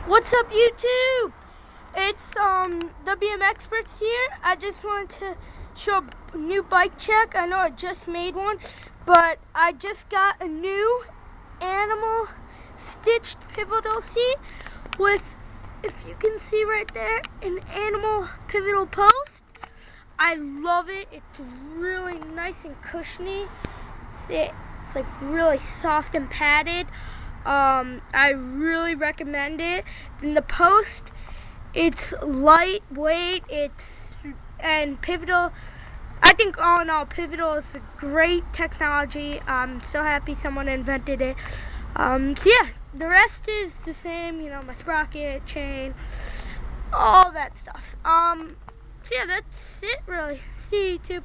What's up, YouTube? It's WM Experts here. I just wanted to show a new bike check. I know I just made one, but I just got a new animal stitched pivotal seat with, if you can see right there, an animal pivotal post. I love it. It's really nice and cushiony. See, it's like really soft and padded. I really recommend it. In the post, it's lightweight. And Pivotal. I think all in all, Pivotal is a great technology. I'm so happy someone invented it. So yeah, the rest is the same. You know, my sprocket, chain, all that stuff. So yeah, that's it really. See you, YouTube.